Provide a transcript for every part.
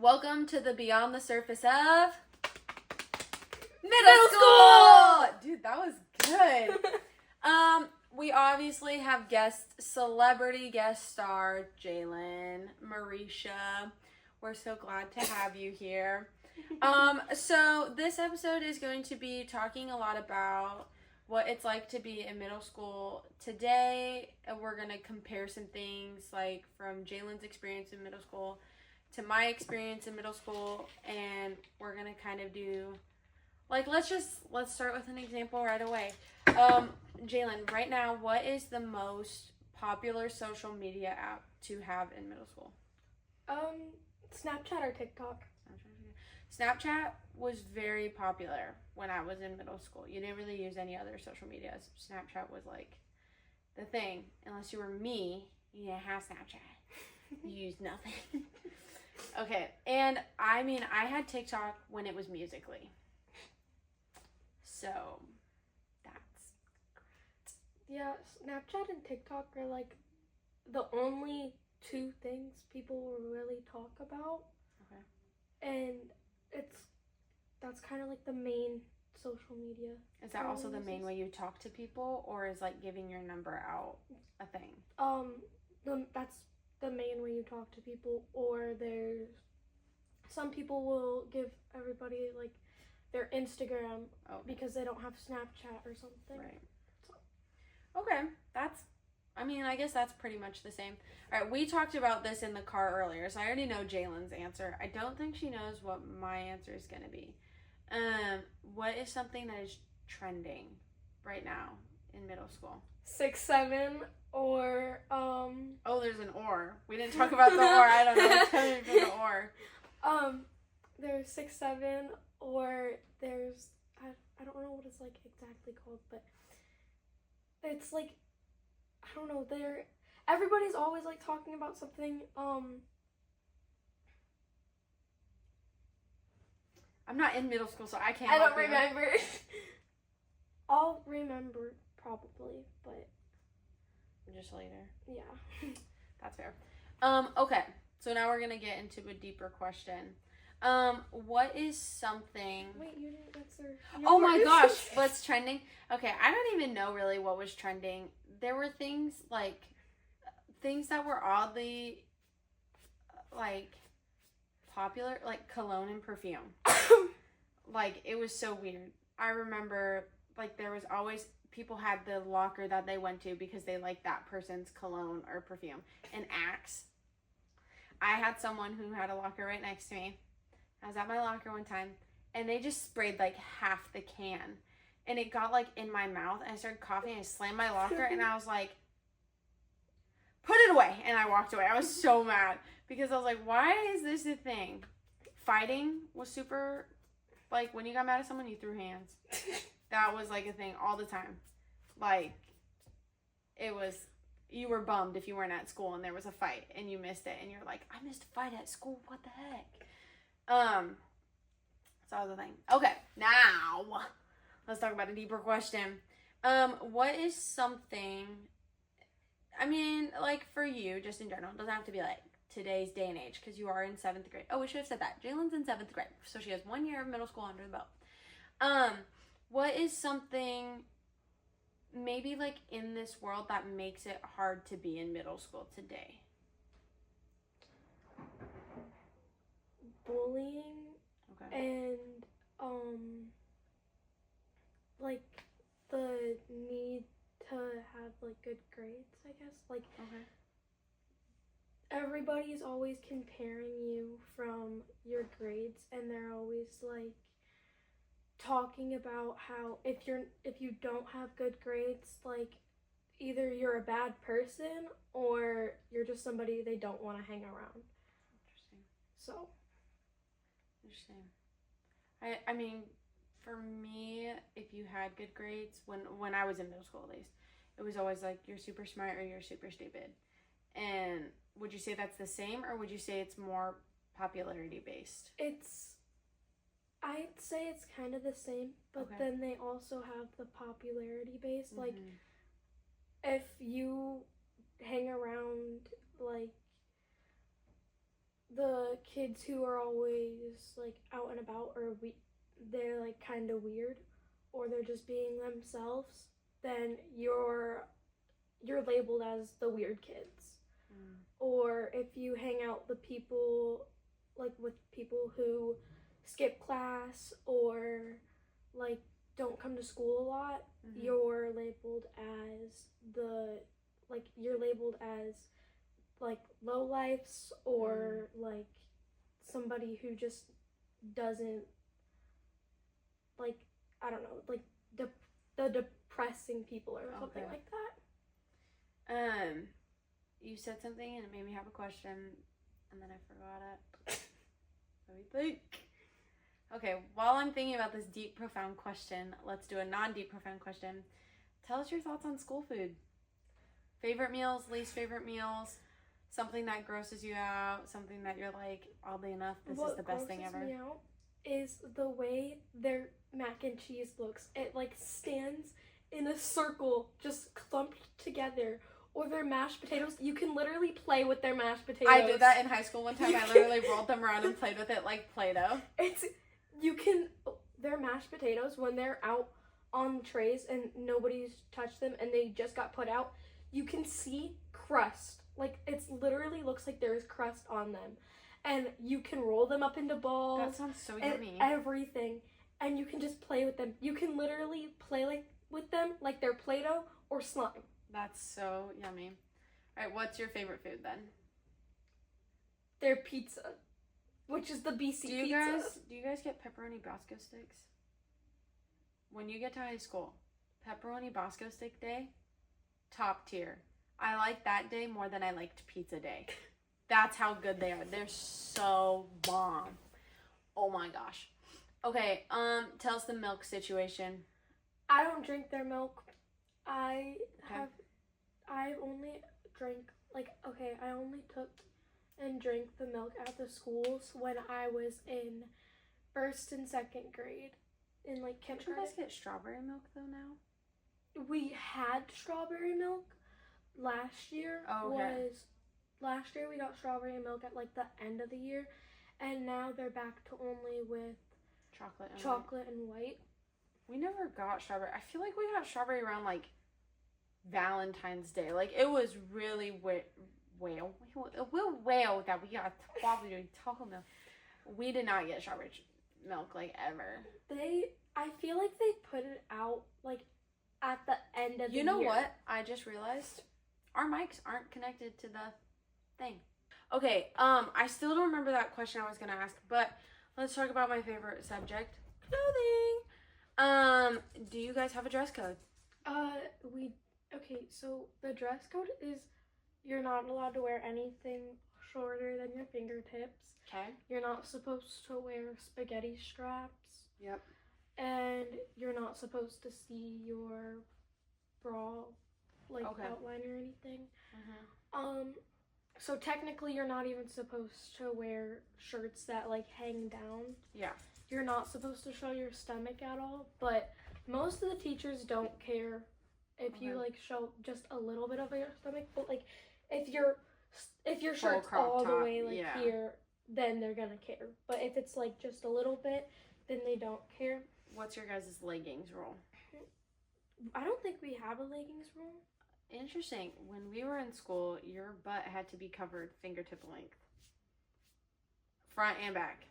Welcome to the Beyond the Surface of Middle School! Dude, that was good. We obviously have celebrity guest star, Jalen, Marisha. We're so glad to have you here. So this episode is going to be talking a lot about what it's like to be in middle school today. We're going to compare some things like from Jalen's experience in middle school to my experience in middle school, and we're going to kind of do, like, let's start with an example right away. Jalen, right now, what is the most popular social media app to have in middle school? Snapchat or TikTok. Snapchat was very popular when I was in middle school. You didn't really use any other social media. Snapchat was like the thing. Unless you were me, you didn't have Snapchat. You used nothing. Okay, and I mean, I had TikTok when it was Musical.ly. So, that's great. Yeah, Snapchat and TikTok are like the only two things people will really talk about. Okay. And that's kind of like the main social media. Is that also the main way you talk to people, or is like giving your number out a thing? That's the main way you talk to people, or there's some people will give everybody like their Instagram because they don't have Snapchat or something. Right. So. Okay, I guess that's pretty much the same. All right, we talked about this in the car earlier, so I already know Jalen's answer. I don't think she knows what my answer is going to be. What is something that is trending right now in middle school? 6-7 or Oh, there's an or. We didn't talk about the or. I don't know what's coming from the or. There's 6-7 or there's I don't know what it's like exactly called, but it's like I don't know. Everybody's always like talking about something. I'm not in middle school, so I can't. I don't remember. I'll remember probably, but just later. Yeah. That's fair. Okay. So now we're gonna get into a deeper question. What is something? Wait, you didn't answer. Oh my gosh, what's trending? Okay, I don't even know really what was trending. There were things that were oddly like popular, like cologne and perfume. Like it was so weird. I remember like there was always people had the locker that they went to because they liked that person's cologne or perfume. And Axe. I had someone who had a locker right next to me. I was at my locker one time, and they just sprayed like half the can, and it got like in my mouth, and I started coughing, and I slammed my locker, and I was like, put it away, and I walked away. I was so mad, because I was like, why is this a thing? Fighting was super, like, when you got mad at someone, you threw hands. That was like a thing all the time. Like, it was, you were bummed if you weren't at school, and there was a fight, and you missed it, and you're like, I missed a fight at school, what the heck? So that was the thing. Okay, now let's talk about a deeper question. What is something, I mean, like for you, just in general, it doesn't have to be like today's day and age, because you are in 7th grade. Oh, we should have said that. Jalen's in 7th grade, so she has 1 year of middle school under the belt. What is something maybe like in this world that makes it hard to be in middle school today? Bullying. Okay. And like the need to have like good grades, I guess. Like okay. Everybody's always comparing you from your grades, and they're always like talking about how if you don't have good grades, like either you're a bad person or you're just somebody they don't want to hang around. Interesting. So interesting. I mean, for me, if you had good grades, when I was in middle school at least, it was always like you're super smart or you're super stupid. And would you say that's the same, or would you say it's more popularity based? I'd say it's kind of the same, but then they also have the popularity based. Like if you hang around like the kids who are always like out and about, or they're like kind of weird, or they're just being themselves, then you're labeled as the weird kids. Or if you hang out with people who skip class or like don't come to school a lot, you're labeled as like low lifes, or like somebody who just doesn't, like, I don't know, like the depressing people or something like that. You said something and it made me have a question, and then I forgot it. Let me think. Okay, while I'm thinking about this deep, profound question, let's do a non-deep, profound question. Tell us your thoughts on school food. Favorite meals, least favorite meals, something that grosses you out, something that you're like, oddly enough, this is the best thing ever. What grosses me out is the way their mac and cheese looks. It like stands in a circle, just clumped together. Or their mashed potatoes. You can literally play with their mashed potatoes. I did that in high school one time. I literally rolled them around and played with it like Play-Doh. Their mashed potatoes, when they're out on the trays and nobody's touched them and they just got put out, you can see crust. Like, it literally looks like there's crust on them. And you can roll them up into balls. That sounds so yummy. Everything. And you can just play with them. You can literally play with them like they're Play-Doh or slime. That's so yummy. All right, what's your favorite food then? Their pizza, which is the BC pizza. Do you guys get pepperoni Bosco sticks? When you get to high school, pepperoni Bosco stick day, top tier. I like that day more than I liked pizza day. That's how good they are. They're so bomb. Oh my gosh. Okay, tell us the milk situation. I don't drink their milk. I only took and drank the milk at the schools when I was in 1st and 2nd grade. In like kindergarten. Do you guys get strawberry milk though now? We had strawberry milk last year. Oh, okay. Last year we got strawberry milk at like the end of the year, and now they're back to only with chocolate and white. We never got strawberry. I feel like we got strawberry around like Valentine's Day. Like, it was really well that we got strawberry chocolate milk. We did not get strawberry milk like ever. I feel like they put it out like at the end of the year. You know what? I just realized our mics aren't connected to the thing. Okay, I still don't remember that question I was gonna ask, but let's talk about my favorite subject, clothing. Do you guys have a dress code? Okay, so the dress code is you're not allowed to wear anything shorter than your fingertips. Okay. You're not supposed to wear spaghetti straps. Yep. And you're not supposed to see your bra, outline or anything. So technically you're not even supposed to wear shirts that hang down. Yeah. You're not supposed to show your stomach at all, but most of the teachers don't care if you show just a little bit of your stomach, but if your shirt's all the way here, then they're gonna care. But if it's just a little bit, then they don't care. What's your guys' leggings rule? I don't think we have a leggings rule. Interesting. When we were in school, your butt had to be covered fingertip length, front and back.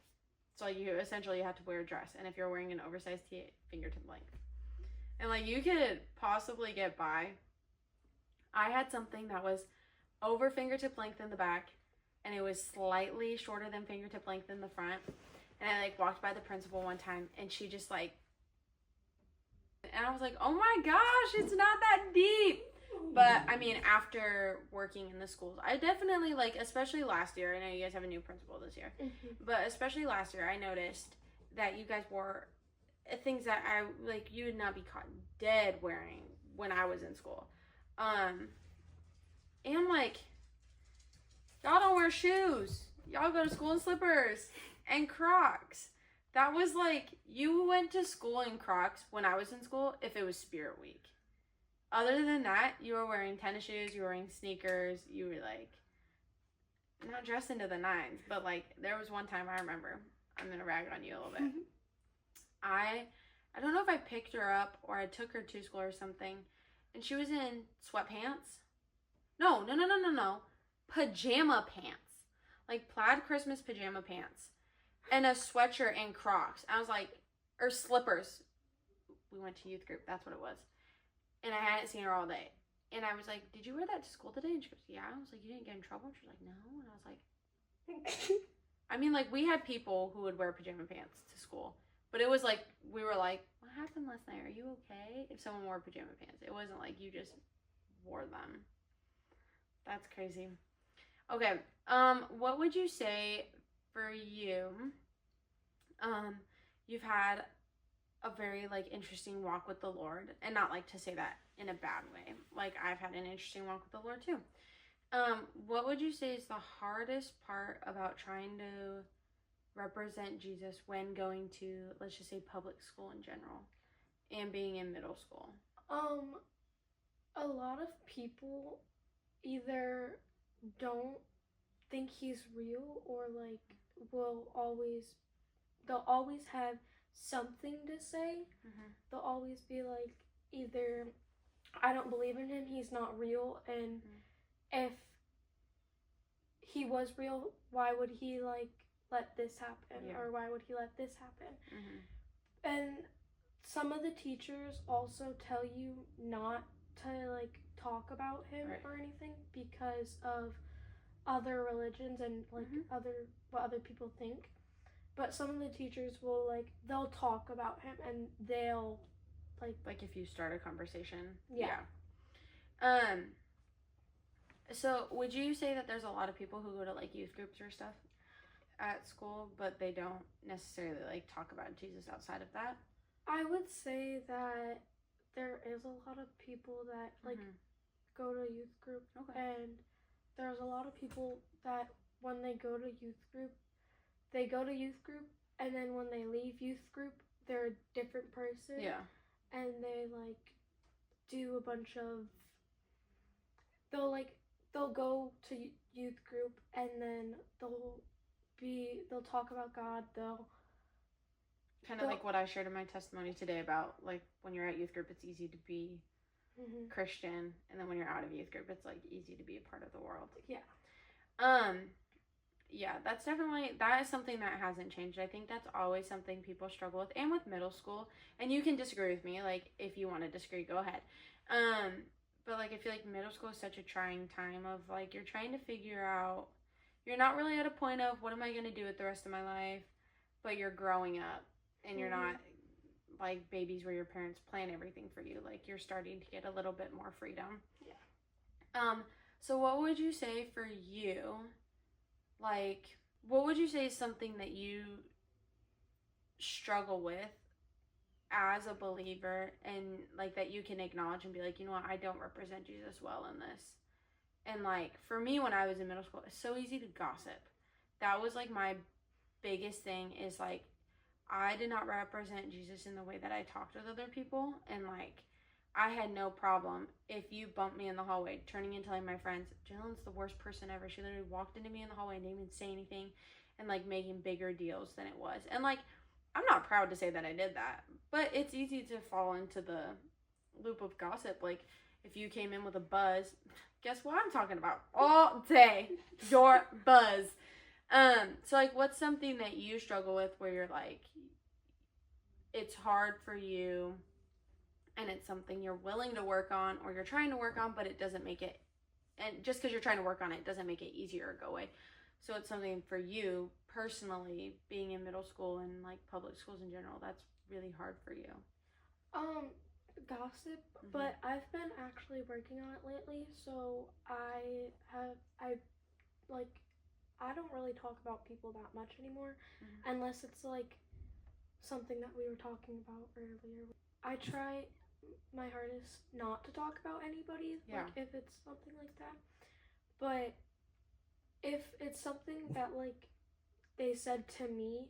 So you essentially had to wear a dress, and if you're wearing an oversized tee, fingertip length. And you could possibly get by. I had something that was over fingertip length in the back, and it was slightly shorter than fingertip length in the front. And I walked by the principal one time, and she just and I was like, oh my gosh, it's not that deep. But I mean, after working in the schools, I definitely especially last year, I know you guys have a new principal this year, but especially last year, I noticed that you guys wore things that you would not be caught dead wearing when I was in school. And I'm like, y'all don't wear shoes. Y'all go to school in slippers and Crocs. That was you went to school in Crocs when I was in school if it was Spirit Week. Other than that, you were wearing tennis shoes, you were wearing sneakers, you were not dressed into the nines, but like there was one time I remember. I'm gonna rag on you a little bit. I don't know if I picked her up or I took her to school or something, and she was in sweatpants. No. Pajama pants, like plaid Christmas pajama pants, and a sweatshirt and Crocs. I was like, or slippers. We went to youth group. That's what it was. And I hadn't seen her all day. And I was like, did you wear that to school today? And she goes, yeah. I was like, you didn't get in trouble? And she was like, no. And I was like, I mean, like, we had people who would wear pajama pants to school. But it was like, we were like, what happened last night? Are you okay? If someone wore pajama pants. It wasn't like you just wore them. That's crazy. Okay. What would you say for you? You've had a very like interesting walk with the Lord, and not like to say that in a bad way. Like I've had an interesting walk with the Lord too. What would you say is the hardest part about trying to represent Jesus when going to, let's just say, public school in general and being in middle school? A lot of people either don't think he's real or like they'll always have something to say. They'll always be like, either I don't believe in him, he's not real, and if he was real, why would he like let this happen, or why would he let this happen? And some of the teachers also tell you not to like talk about him or anything because of other religions and like what other people think. But some of the teachers will like, they'll talk about him and they'll like if you start a conversation. Yeah. So would you say that there's a lot of people who go to like youth groups or stuff at school, but they don't necessarily like talk about Jesus outside of that? I would say that there is a lot of people that like go to youth group, and there's a lot of people that when they go to youth group, and then when they leave youth group, they're a different person. Yeah. And they like do a bunch of, they'll go to youth group and then they'll talk about God. They'll kind of like what I shared in my testimony today about like when you're at youth group, it's easy to be Christian, and then when you're out of youth group, it's like easy to be a part of the world. Yeah, that is something that hasn't changed. I think that's always something people struggle with, and with middle school. And you can disagree with me, like if you want to disagree, go ahead. But like I feel like middle school is such a trying time of like you're trying to figure out, you're not really at a point of what am I going to do with the rest of my life, but you're growing up, and you're not like babies where your parents plan everything for you. Like you're starting to get a little bit more freedom. Yeah. So what would you say for you? Like, what would you say is something that you struggle with as a believer, and like that you can acknowledge and be like, you know what, I don't represent Jesus well in this? And like for me, when I was in middle school, it's so easy to gossip. That was like my biggest thing, is like I did not represent Jesus in the way that I talked with other people. And like I had no problem if you bumped me in the hallway turning into like my friends. Jalen's the worst person ever. She literally walked into me in the hallway and didn't even say anything, and like making bigger deals than it was. And like I'm not proud to say that I did that, but it's easy to fall into the loop of gossip. Like if you came in with a buzz, guess what I'm talking about all day? Your buzz. So like what's something that you struggle with where you're like, it's hard for you, and it's something you're willing to work on or you're trying to work on, but it doesn't make it, and just because you're trying to work on it doesn't make it easier or go away. So it's something for you personally, being in middle school and like public schools in general, that's really hard for you. Gossip, but I've been actually working on it lately. So I don't really talk about people that much anymore, unless it's like something that we were talking about earlier. I try my hardest not to talk about anybody, like if it's something like that. But if it's something that like they said to me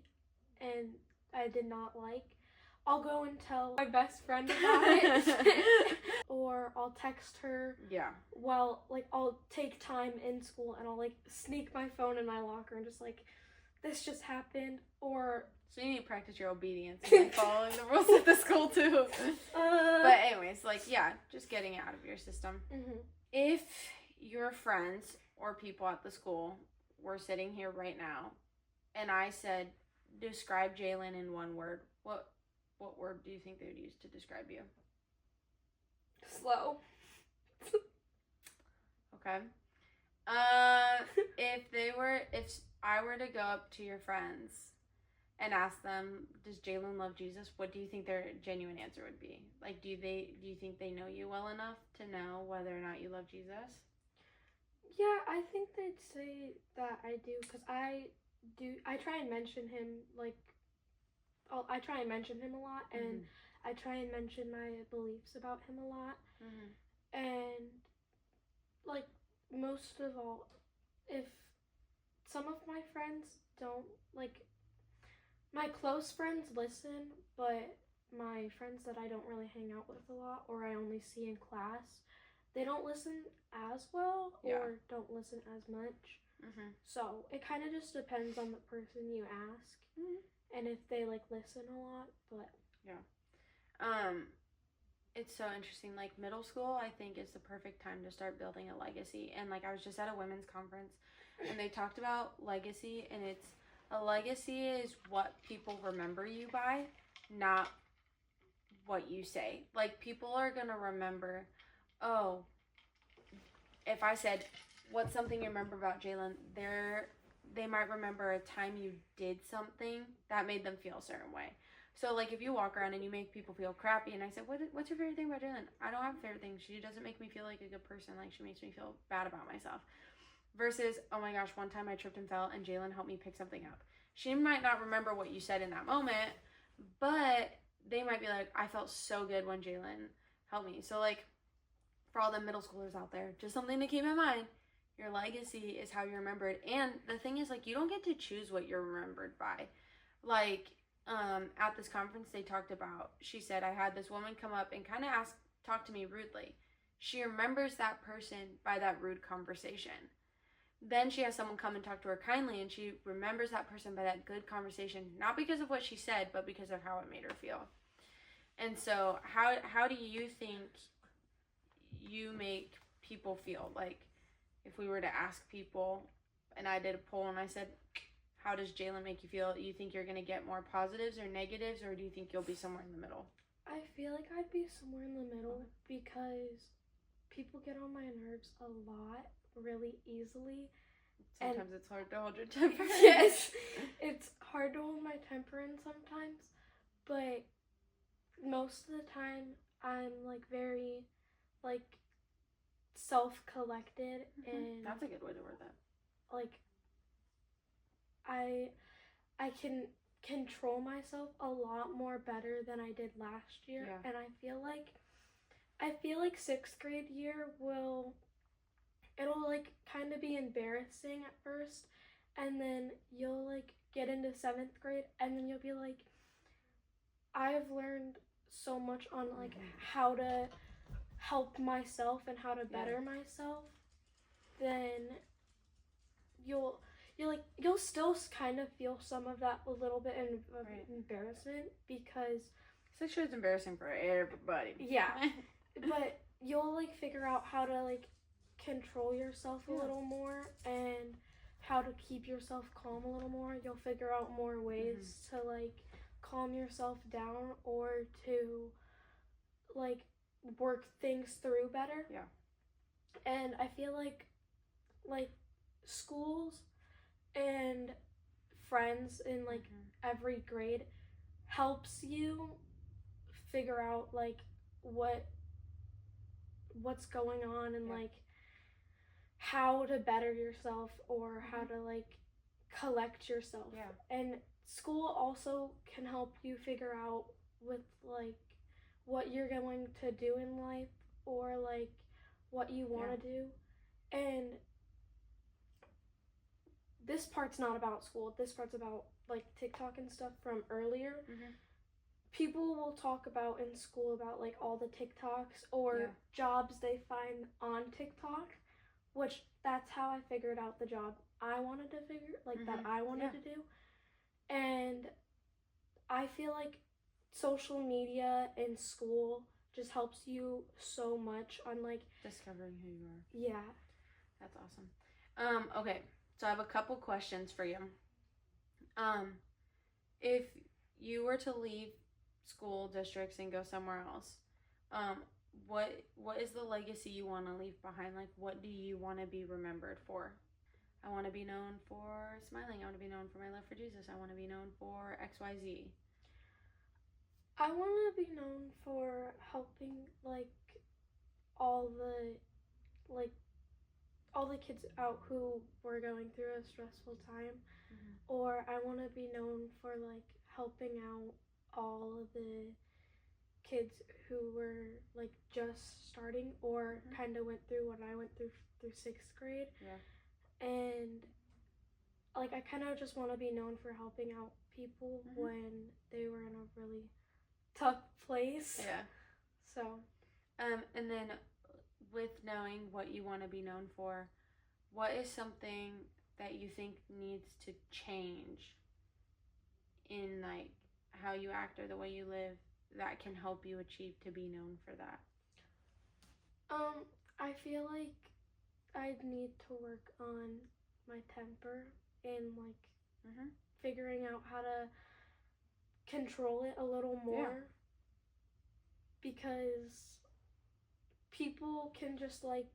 and I did not like, I'll go and tell my best friend about it. Or I'll text her. Yeah. Well, like, I'll take time in school and I'll, like, sneak my phone in my locker and just, like, this just happened. Or... So you need to practice your obedience and like following the rules at the school, too. But anyways, like, yeah, just getting it out of your system. Mm-hmm. If your friends or people at the school were sitting here right now and I said, describe Jalen in one word, what word do you think they would use to describe you? Slow. Okay. If I were to go up to your friends and ask them, does Jalen love Jesus? What do you think their genuine answer would be? Like, do you think they know you well enough to know whether or not you love Jesus? Yeah, I think they'd say that I do, because I try and mention him, like, I try and mention him a lot, and I try and mention my beliefs about him a lot. And, like, most of all, if some of my friends don't, like, my close friends listen, but my friends that I don't really hang out with a lot, or I only see in class, they don't listen as well, or don't listen as much. So it kind of just depends on the person you ask, and if they, like, listen a lot. But it's so interesting. Like, middle school, I think, is the perfect time to start building a legacy. And, like, I was just at a women's conference, and they talked about legacy, and it's a legacy is what people remember you by, not what you say. Like, people are gonna remember, oh, if I said, what's something you remember about Jalen, they might remember a time you did something that made them feel a certain way. So, like, if you walk around and you make people feel crappy, and I said, what's your favorite thing about Jalen? I don't have a favorite thing. She doesn't make me feel like a good person. Like, she makes me feel bad about myself. Versus, oh my gosh, one time I tripped and fell, and Jalen helped me pick something up. She might not remember what you said in that moment, but they might be like, I felt so good when Jalen helped me. So, like, for all the middle schoolers out there, just something to keep in mind. Your legacy is how you're remembered. And the thing is, like, you don't get to choose what you're remembered by. Like, at this conference, they talked about, she said, I had this woman come up and kind of talk to me rudely. She remembers that person by that rude conversation. Then she has someone come and talk to her kindly, and she remembers that person by that good conversation, not because of what she said, but because of how it made her feel. And so, how do you think you make people feel? Like, if we were to ask people, and I did a poll and I said, how does Jalen make you feel? You think you're going to get more positives or negatives, or do you think you'll be somewhere in the middle? I feel like I'd be somewhere in the middle, because people get on my nerves a lot really easily. Sometimes it's hard to hold your temper. Yes, it's hard to hold my temper in sometimes, but most of the time I'm, like, very, like, self-collected, and that's a good way to word that. Like, I can control myself a lot more better than I did last year. And I feel like 6th grade year it'll, like, kind of be embarrassing at first, and then you'll, like, get into 7th grade, and then you'll be like, I've learned so much on, like, how to help myself and how to better myself. Then you'll still kind of feel some of that a little bit of embarrassment, because 6th grade is embarrassing for everybody. Yeah. But you'll, like, figure out how to, like, control yourself a little more, and how to keep yourself calm a little more. You'll figure out more ways to, like, calm yourself down, or to, like, work things through better. Yeah. And I feel like schools and friends in, like, every grade helps you figure out, like, what's going on, and like how to better yourself, or how to, like, collect yourself. And school also can help you figure out with, like, what you're going to do in life, or, like, what you want to do. And this part's not about school. This part's about, like, TikTok and stuff from earlier. people will talk about in school about like all the TikToks or Yeah. jobs they find on TikTok, which that's how I figured out the job I wanted to figure that I wanted to do. And I feel like social media in school just helps you so much on like discovering who you are. Yeah. That's awesome. Okay, so I have a couple questions for you. If you were to leave school districts and go somewhere else, what is the legacy you want to leave behind? Like, what do you want to be remembered for? I want to be known for smiling. I want to be known for my love for Jesus. I want to be known for XYZ. I want to be known for helping like all the kids out who were going through a stressful time. Or I want to be known for like helping out all of the kids who were like just starting or kind of went through what I went through 6th grade. Yeah. And like I kind of just want to be known for helping out people when they were in a really tough place. Yeah. So and then with knowing what you want to be known for, what is something that you think needs to change in like how you act or the way you live that can help you achieve to be known for that? I feel like I need to work on my temper and like figuring out how to control it a little more, because people can just like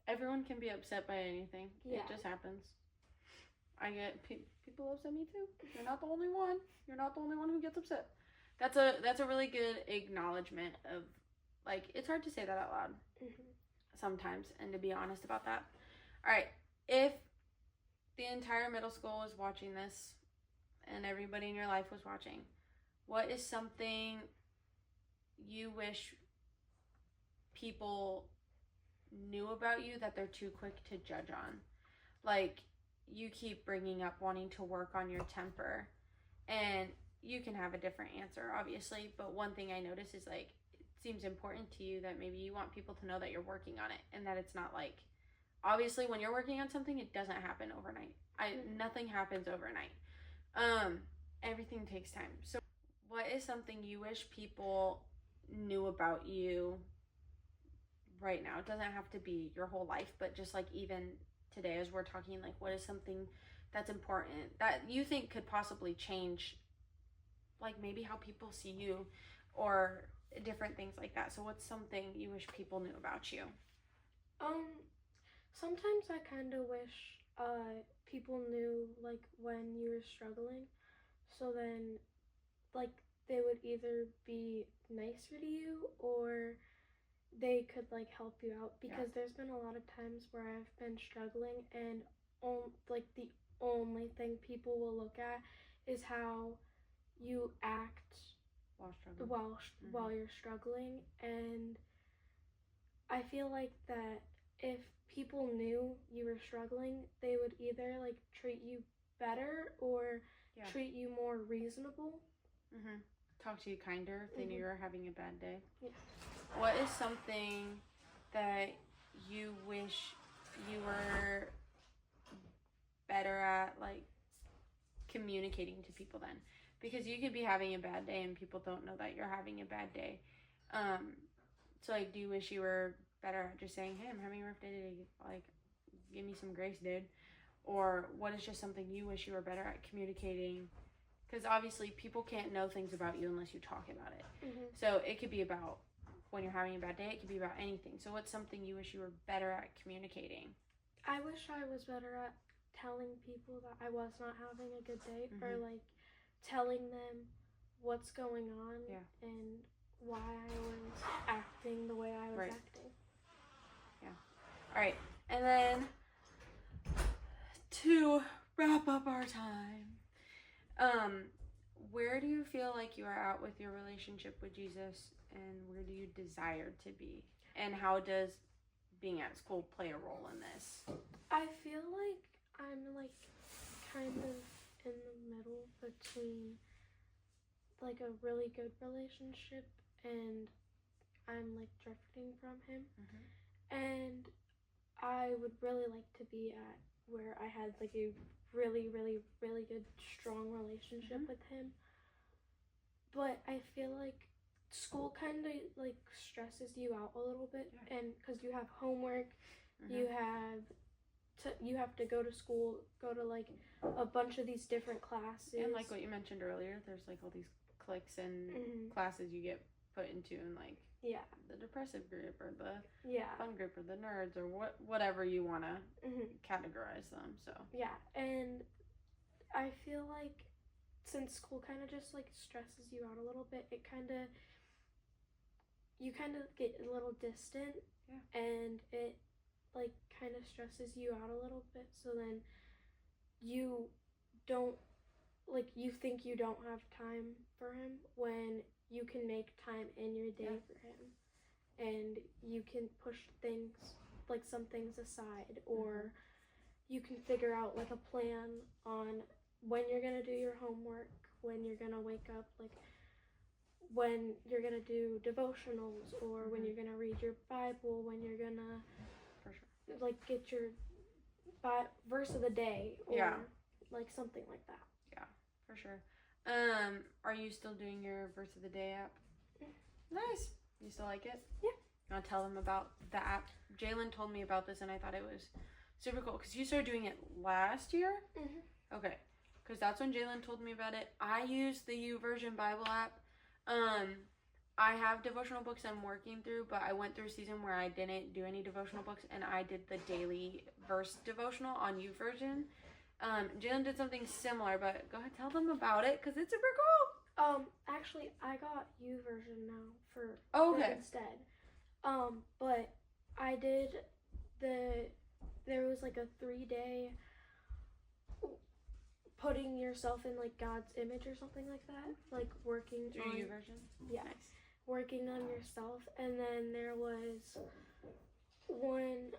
everyone can be upset by anything. Yeah. It just happens. I get people upset me too. You're not the only one. You're not the only one who gets upset. That's a really good acknowledgement of like, it's hard to say that out loud sometimes, and to be honest about that. All right, if the entire middle school was watching this and everybody in your life was watching, what is something you wish people knew about you that they're too quick to judge on? Like, you keep bringing up wanting to work on your temper, and you can have a different answer, obviously, but one thing I notice is like, it seems important to you that maybe you want people to know that you're working on it, and that it's not like, obviously when you're working on something, it doesn't happen overnight. Nothing happens overnight. Everything takes time. So what is something you wish people knew about you right now? It doesn't have to be your whole life, but just like even today as we're talking, like what is something that's important that you think could possibly change, like maybe how people see you or different things like that? So what's something you wish people knew about you? Sometimes I kind of wish people knew like when you were struggling, so then like they would either be nicer to you or they could like help you out, because there's been a lot of times where I've been struggling and like the only thing people will look at is how you act while you're struggling. And I feel like that if people knew you were struggling, they would either like treat you better or treat you more reasonable. Talk to you kinder if they knew you were having a bad day. Yeah. What is something that you wish you were better at, like, communicating to people then? Because you could be having a bad day and people don't know that you're having a bad day. So, like, do you wish you were better at just saying, hey, I'm having a rough day today, like, give me some grace, dude? Or what is just something you wish you were better at communicating? Because obviously people can't know things about you unless you talk about it. So it could be about when you're having a bad day, it could be about anything. So what's something you wish you were better at communicating? I wish I was better at telling people that I was not having a good day, or like telling them what's going on and why I was acting the way I was acting. Yeah. All right. And then to wrap up our time, where do you feel like you are at with your relationship with Jesus, and where do you desire to be? And how does being at school play a role in this? I feel like I'm like kind of in the middle between like a really good relationship, and I'm like drifting from him. And I would really like to be at where I had like a really, really, really good, strong relationship with him. But I feel like school kind of like stresses you out a little bit, and because you have homework, you have to go to school, go to like a bunch of these different classes. And like what you mentioned earlier, there's like all these cliques and classes you get put into, and like the depressive group or the fun group or the nerds or whatever you want to categorize them. So and I feel like since school kind of just like stresses you out a little bit, you kind of get a little distant, and it like kind of stresses you out a little bit. So then you don't you think you don't have time for him when you can make time in your day for him, and you can push things like some things aside, or you can figure out like a plan on when you're gonna do your homework, when you're gonna wake up, like when you're gonna do devotionals, or when you're gonna read your Bible, when you're gonna like get your verse of the day, or like something like that. Yeah, for sure. Are you still doing your verse of the day app? Nice. You still like it? Yeah. You want to tell them about the app? Jalen told me about this, and I thought it was super cool because you started doing it last year. Okay, because that's when Jalen told me about it. I use the YouVersion Bible app. I have devotional books I'm working through, but I went through a season where I didn't do any devotional books, and I did the daily verse devotional on YouVersion. Jalen did something similar, but go ahead, tell them about it because it's super cool. Actually, I got YouVersion now for instead. But I did there was like a 3-day putting yourself in like God's image or something like that, like working through on YouVersion. Nice. Working on yourself. And then there was one,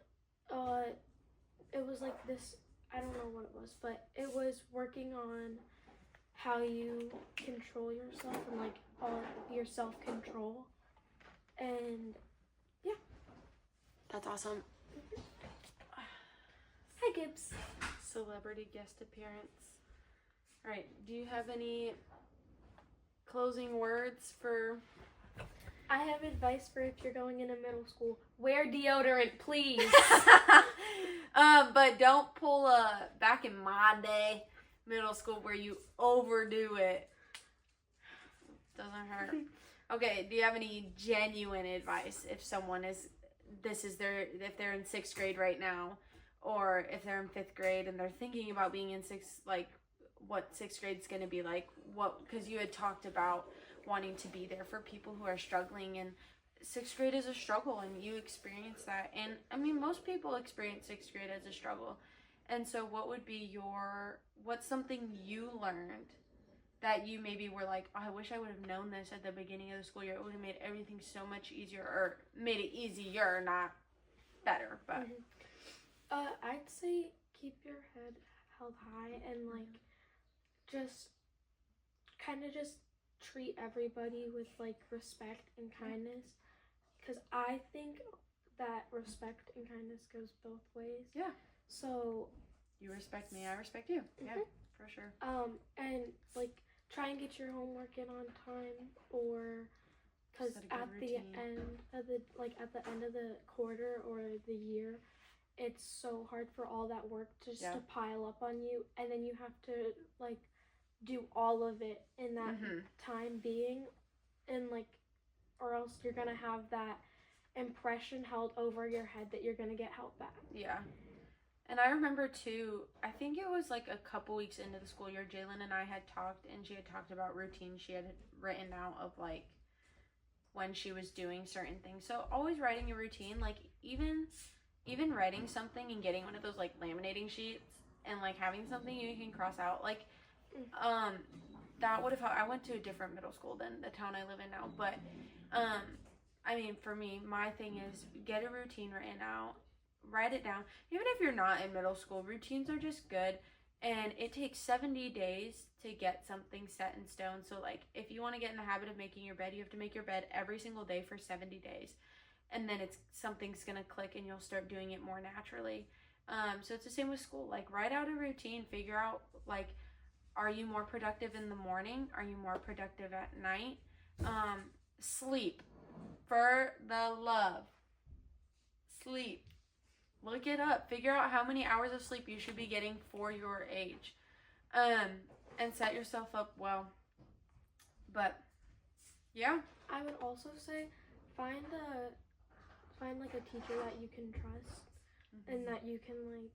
it was like this, I don't know what it was, but it was working on how you control yourself and like all your self-control. And that's awesome. Hi, Gibbs. Celebrity guest appearance. All right, do you have any closing words for... I have advice for if you're going into middle school. Wear deodorant, please. But don't pull a back in my day middle school where you overdo it. Doesn't hurt. Okay, do you have any genuine advice if someone is if they're in 6th grade right now, or if they're in 5th grade and they're thinking about being in 6th, like what 6th grade's going to be like? Because you had talked about wanting to be there for people who are struggling, and 6th grade is a struggle, and you experience that. And I mean, most people experience 6th grade as a struggle. And so what would be what's something you learned that you maybe were like, oh, I wish I would have known this at the beginning of the school year. It would have made everything so much easier, or made it easier, not better. But I'd say keep your head held high, and like just kind of just treat everybody with like respect and kindness, because I think that respect and kindness goes both ways. Yeah. So you respect me, I respect you. Yeah, for sure. And like try and get your homework in on time, or because at the end of the quarter or the year, it's so hard for all that work just to pile up on you, and then you have to like do all of it in that time being, and like, or else you're gonna have that impression held over your head that you're gonna get held back. Yeah. And I remember too, I think it was like a couple weeks into the school year, Jalen and I had talked, and she had talked about routines she had written out of like when she was doing certain things. So always writing a routine, like even writing something and getting one of those like laminating sheets and like having something you can cross out, like that would have helped. I went to a different middle school than the town I live in now, but I mean, for me, my thing is get a routine written out, write it down. Even if you're not in middle school, routines are just good. And it takes 70 days to get something set in stone. So, like, if you want to get in the habit of making your bed, you have to make your bed every single day for 70 days. And then something's going to click and you'll start doing it more naturally. So it's the same with school. Like, write out a routine. Figure out, like, are you more productive in the morning? Are you more productive at night? Sleep. For the love. Sleep. Look it up. Figure out how many hours of sleep you should be getting for your age. And set yourself up well. But, yeah. I would also say find like a teacher that you can trust and that you can like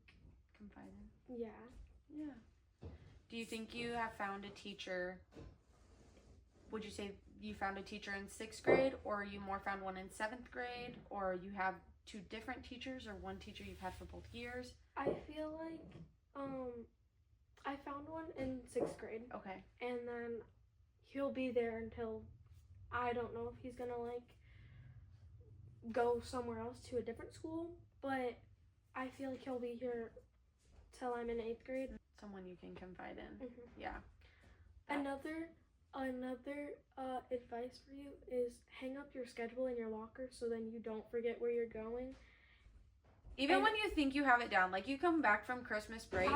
confide in. Yeah. Do you think you have found a teacher? Would you say you found a teacher in 6th grade, or you more found one in 7th grade, or you have 2 different teachers, or one teacher you've had for both years? I feel like I found one in 6th grade. Okay. And then he'll be there until I don't know if he's gonna like go somewhere else to a different school, but I feel like he'll be here till I'm in 8th grade. Someone you can confide in. Mm-hmm. Yeah. Another advice for you is hang up your schedule in your locker so then you don't forget where you're going. Even when you think you have it down, like you come back from Christmas break,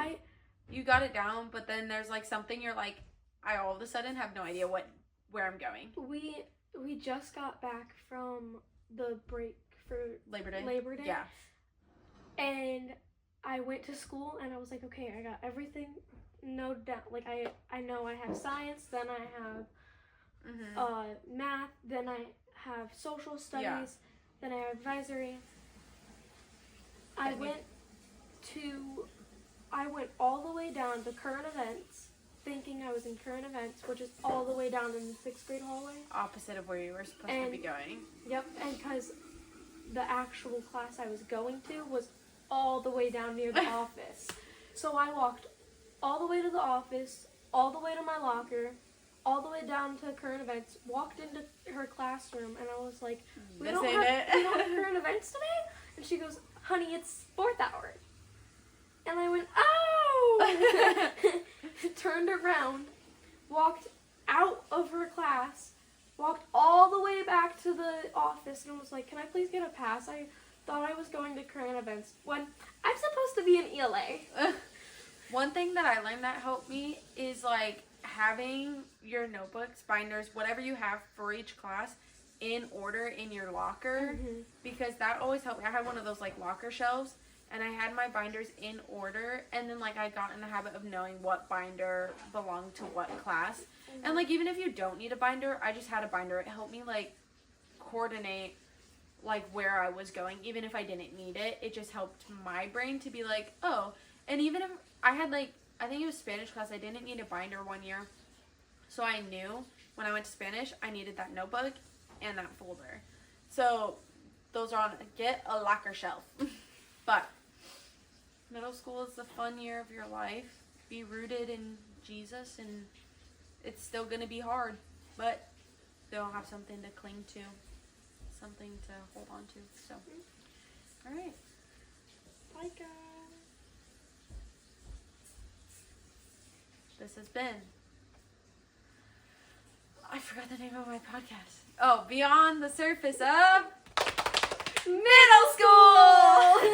you got it down, but then there's like something you're like, I all of a sudden have no idea where I'm going. We just got back from the break for Labor Day. Yeah. And I went to school and I was like, okay, I got everything noted down. Like I know I have science, then I have math, then I have social studies, then I have advisory. I went all the way down to current events, thinking I was in current events, which is all the way down in the 6th grade hallway. Opposite of where you were supposed to be going. Yep, and because the actual class I was going to was all the way down near the office. So I walked all the way to the office, all the way to my locker, all the way down to current events, walked into her classroom, and I was like, we don't have current events today? And she goes, honey, it's 4th hour. And I went, oh! Turned around, walked out of her class, walked all the way back to the office, and was like, can I please get a pass? I thought I was going to current events when I'm supposed to be in ELA. One thing that I learned that helped me is like having your notebooks, binders, whatever you have for each class in order in your locker, because that always helped me. I had one of those like locker shelves, and I had my binders in order, and then like I got in the habit of knowing what binder belonged to what class. And like even if you don't need a binder, I just had a binder. It helped me like coordinate like where I was going, even if I didn't need it. It just helped my brain to be like, oh. And even if I had like, I think it was Spanish class, I didn't need a binder one year, so I knew when I went to Spanish I needed that notebook and that folder. So those are on, get a locker shelf. But middle school is the fun year of your life. Be rooted in Jesus, and it's still gonna be hard, but they'll have something to cling to, something to hold on to. So, all right. Bye, guys. This has been, I forgot the name of my podcast. Oh, Beyond the Surface of Middle School!